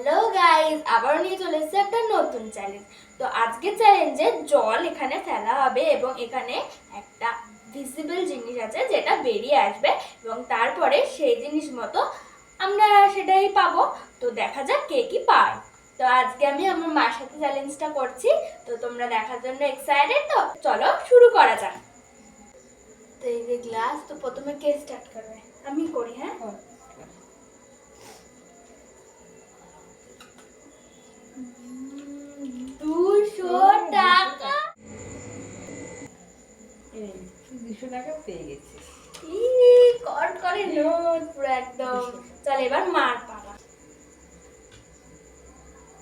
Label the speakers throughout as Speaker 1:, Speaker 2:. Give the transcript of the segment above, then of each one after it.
Speaker 1: Hello guys, আবারও নিয়ে চলে এসেছে একটা নতুন চ্যালেঞ্জ। তো আজকে চ্যালেঞ্জে জল এখানে ফেলা হবে এবং এখানে একটা ভিজিবল জিনিস আছে যেটা বেরিয়ে আসবে এবং তারপরে সেই জিনিস মতো আমরা সেটাই পাবো। তো দেখা যাক কে কি পায়। তো আজকে আমি আমার মার সাথে চ্যালেঞ্জটা করছি, তো তোমরা দেখার জন্য এক্সাইটেড? তো চলো শুরু করা যাক। তো এই যে গ্লাস, তো প্রথমে কে স্টার্ট করবে? আমি করি, হ্যাঁ। 200 টাকা।
Speaker 2: 200 টাকা পেয়ে গেছি।
Speaker 1: কট করে নোট পুরো একদম। চল এবার মার পালা।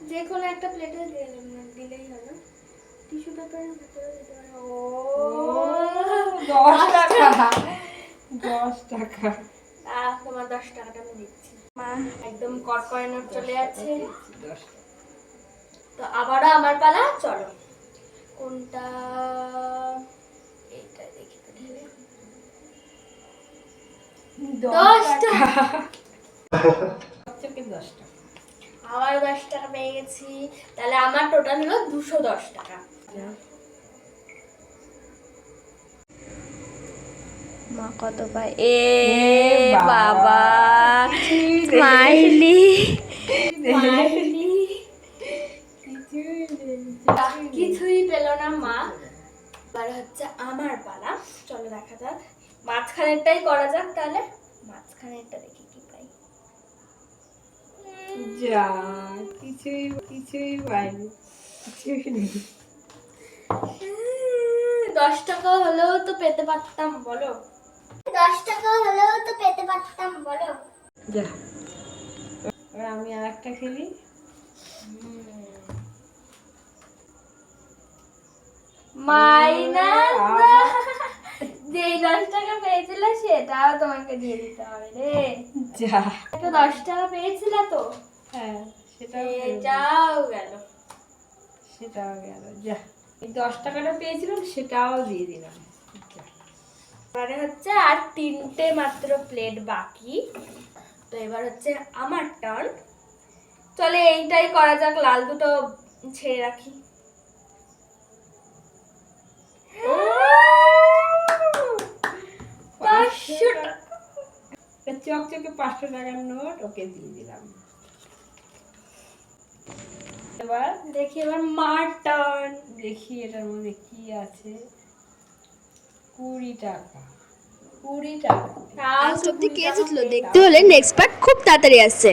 Speaker 1: যে কোনো একটা প্লেটে দিলেই হলো। টিস্যু পেপারের ভিতরে দিতে পারে। ও
Speaker 2: 10 টাকা। 10 টাকা।
Speaker 1: তোমার 10 টাকাটা আমি দিচ্ছি। মা একদম কট করে নোট চলে যাচ্ছে।
Speaker 2: 10 টাকা।
Speaker 1: তো আবারও আমার পালা, চলো। কোনটা? এইটা দেখি তো ঢেলে। 10 টাকা।
Speaker 2: 10 টাকা।
Speaker 1: আবার 10 টাকা পেয়ে গেছি। তাহলে আমার টোটাল হলো 210 টাকা। মা কত পায়? এ বাবা, স্মাইলি স্মাইলি। কিছুই পেল না মা। এবার হচ্ছে আমার পালা, চলো দেখা যাক। মাঝখানেরটাই করা যাক তাহলে। মাঝখানেরটা দেখি কি পাই।
Speaker 2: যা কিছুই পাইনি, কিছুই নেই।
Speaker 1: 10 টাকা হলেও তো পেতে পারতাম, বলো। 10 টাকা হলেও তো পেতে পারতাম, বলো।
Speaker 2: যা, এবার আমি আর একটা খেলি।
Speaker 1: মাইনাস। যেই 10 টাকা পেয়েছিলে সেটাও তোমাকে দিয়ে দিতে হবে রে।
Speaker 2: যা,
Speaker 1: একটা 10 টাকা পেয়েছিলে তো,
Speaker 2: হ্যাঁ সেটাও
Speaker 1: গেল।
Speaker 2: যা, এই 10 টাকাটা পেয়েছিলাম সেটাও দিয়ে দিলাম।
Speaker 1: এবারে হচ্ছে আর 3টে মাত্র প্লেট বাকি। তো এবার হচ্ছে আমার টার্ন। চলে এইটাই করা যাক, লাল দুটো ছেড়ে রাখি। 500 টাকা।
Speaker 2: চকচকে 500 টাকার নোট ওকে দিয়ে দিলাম। এবার
Speaker 1: দেখি এবার মার টার্ন।
Speaker 2: দেখি এটার মধ্যে কি আছে। 20 টাকা। 20 টাকা।
Speaker 1: আজ
Speaker 3: অব্দি কে জিতলো দেখতে হলে নেক্সট পার্ট খুব তাড়াতাড়ি আসছে।